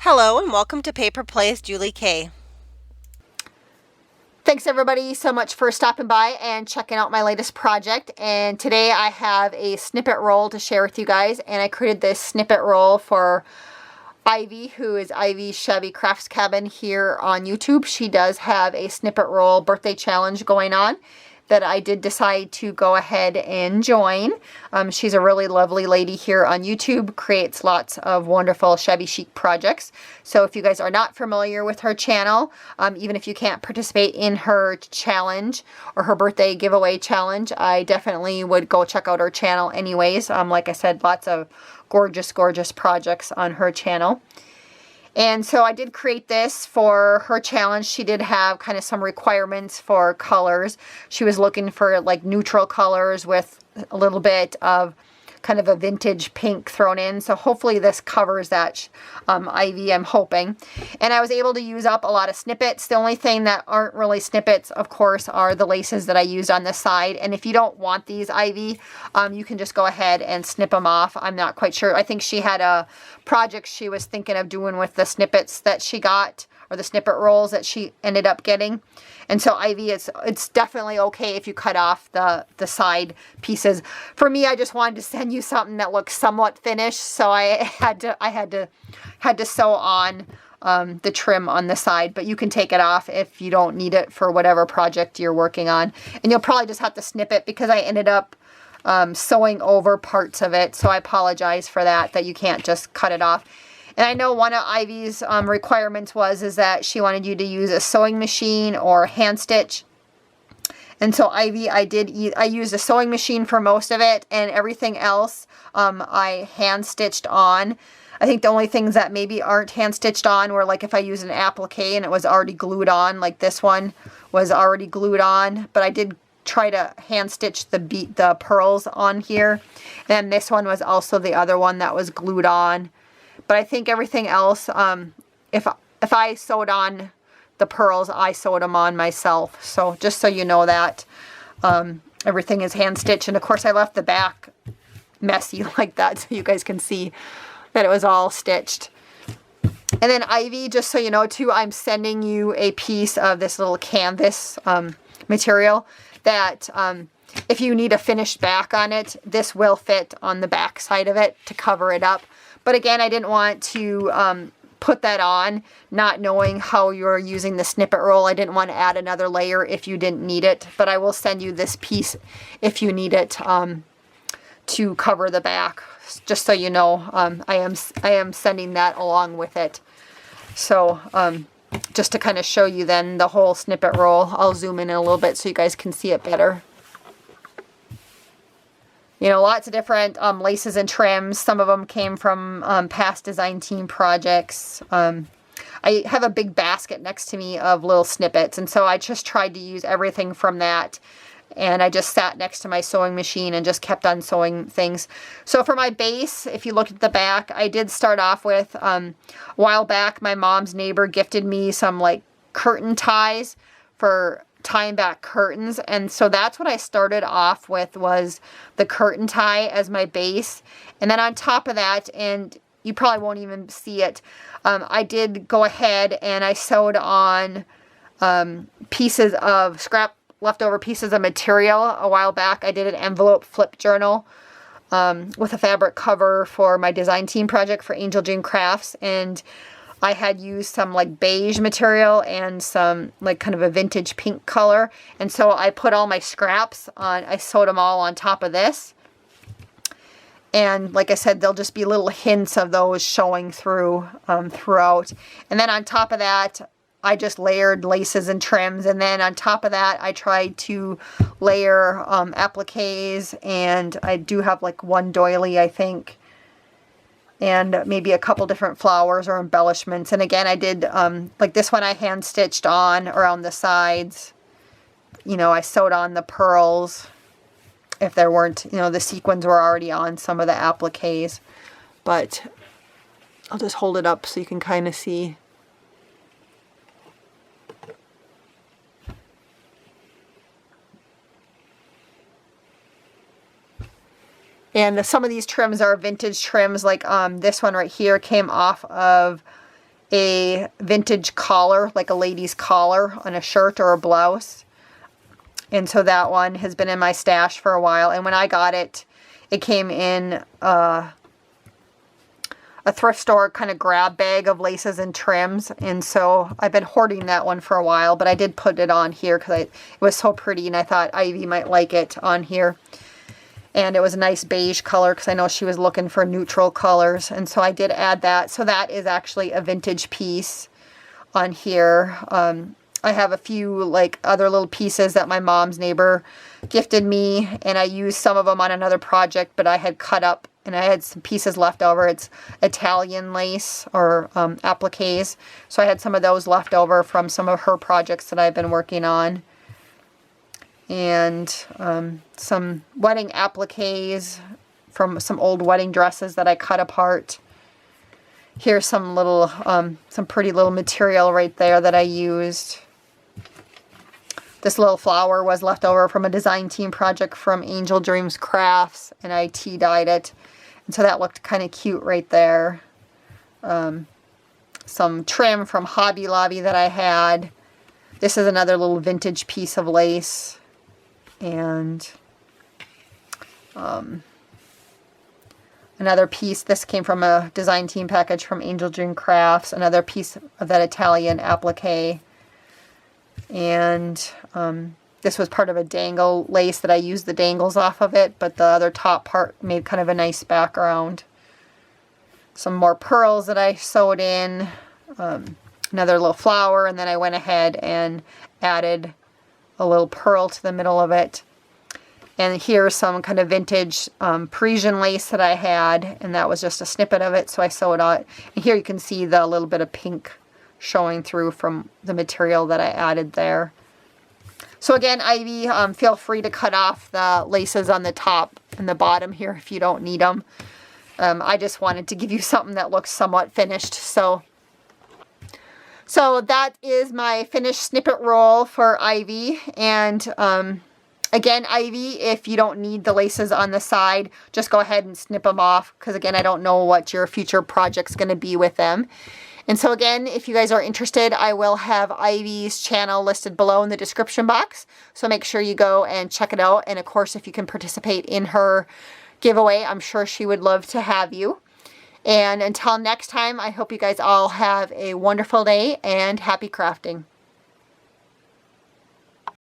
Hello and welcome to Paper Plays Julie K. Thanks everybody so much for stopping by and checking out my latest project. And today I have a snippet roll to share with you guys. And I created this snippet roll for Ivy, who is Ivy's Shabby Crafts Cabin here on YouTube. She does have a snippet roll birthday challenge going on that I did decide to go ahead and join. She's a really lovely lady here on YouTube, creates lots of wonderful shabby chic projects. So if you guys are not familiar with her channel, even if you can't participate in her challenge or her birthday giveaway challenge, I definitely would go check out her channel anyways. Like I said, lots of gorgeous, gorgeous projects on her channel. And so I did create this for her challenge. She did have kind of some requirements for colors. She was looking for like neutral colors with a little bit of kind of a vintage pink thrown in. So hopefully this covers that, Ivy, I'm hoping. And I was able to use up a lot of snippets. The only thing that aren't really snippets, of course, are the laces that I used on the side. And if you don't want these, Ivy, you can just go ahead and snip them off. I'm not quite sure. I think she had a project she was thinking of doing with the snippets that she got, or the snippet rolls that she ended up getting. And so Ivy, it's definitely okay if you cut off the side pieces. For me, I just wanted to send you something that looks somewhat finished, so I had to sew on the trim on the side, but you can take it off if you don't need it for whatever project you're working on. And you'll probably just have to snip it because I ended up sewing over parts of it, so I apologize for that you can't just cut it off. And I know one of Ivy's requirements is that she wanted you to use a sewing machine or hand stitch. And so Ivy, I used a sewing machine for most of it, and everything else I hand stitched on. I think the only things that maybe aren't hand stitched on were like if I used an applique and it was already glued on, like this one was already glued on, but I did try to hand stitch the pearls on here. And this one was also the other one that was glued on. But I think everything else, if I sewed on the pearls, I sewed them on myself. So just so you know that, everything is hand stitched. And of course I left the back messy like that so you guys can see that it was all stitched. And then Ivy, just so you know too, I'm sending you a piece of this little canvas material that if you need a finished back on it, this will fit on the back side of it to cover it up. But again, I didn't want to put that on, not knowing how you're using the snippet roll. I didn't want to add another layer if you didn't need it. But I will send you this piece if you need it to cover the back. Just so you know, I am sending that along with it. So just to kind of show you then the whole snippet roll, I'll zoom in a little bit so you guys can see it better. You know, lots of different laces and trims. Some of them came from past design team projects. I have a big basket next to me of little snippets, and so I just tried to use everything from that. And I just sat next to my sewing machine and just kept on sewing things. So for my base, if you look at the back, I did start off with, a while back, my mom's neighbor gifted me some like curtain ties for tying back curtains, and so that's what I started off with, was the curtain tie as my base. And then on top of that, and you probably won't even see it, I did go ahead and I sewed on pieces of leftover pieces of material. A while back I did an envelope flip journal with a fabric cover for my design team project for Angel Jane Crafts, and I had used some like beige material and some like kind of a vintage pink color. And so I put all my scraps on, I sewed them all on top of this. And like I said, there'll just be little hints of those showing through throughout. And then on top of that, I just layered laces and trims. And then on top of that, I tried to layer appliques. And I do have like one doily, I think, and maybe a couple different flowers or embellishments. And again, I did, like this one I hand stitched on around the sides. You know, I sewed on the pearls. If there weren't, you know, the sequins were already on some of the appliques. But I'll just hold it up so you can kind of see. And some of these trims are vintage trims, like this one right here came off of a vintage collar, like a lady's collar on a shirt or a blouse. And so that one has been in my stash for a while. And when I got it, it came in a thrift store kind of grab bag of laces and trims. And so I've been hoarding that one for a while, but I did put it on here because it was so pretty and I thought Ivy might like it on here. And it was a nice beige color because I know she was looking for neutral colors. And so I did add that. So that is actually a vintage piece on here. I have a few like other little pieces that my mom's neighbor gifted me. And I used some of them on another project, but I had cut up and I had some pieces left over. It's Italian lace or appliques. So I had some of those left over from some of her projects that I've been working on. And some wedding appliques from some old wedding dresses that I cut apart. Here's some little, some pretty little material right there that I used. This little flower was left over from a design team project from Angel Dreams Crafts, and I tea dyed it. And so that looked kind of cute right there. Some trim from Hobby Lobby that I had. This is another little vintage piece of lace. And another piece, this came from a design team package from Angel Dream Crafts, another piece of that Italian applique. And this was part of a dangle lace that I used the dangles off of it, but the other top part made kind of a nice background. Some more pearls that I sewed in, another little flower, and then I went ahead and added a little pearl to the middle of it. And here's some kind of vintage Parisian lace that I had, and that was just a snippet of it, so I sewed out. And here you can see the little bit of pink showing through from the material that I added there. So again, Ivy, feel free to cut off the laces on the top and the bottom here if you don't need them. I just wanted to give you something that looks somewhat finished, so that is my finished snippet roll for Ivy. And again, Ivy, if you don't need the laces on the side, just go ahead and snip them off. Because again, I don't know what your future project's going to be with them. And so again, if you guys are interested, I will have Ivy's channel listed below in the description box. So make sure you go and check it out. And of course, if you can participate in her giveaway, I'm sure she would love to have you. And until next time, I hope you guys all have a wonderful day and happy crafting.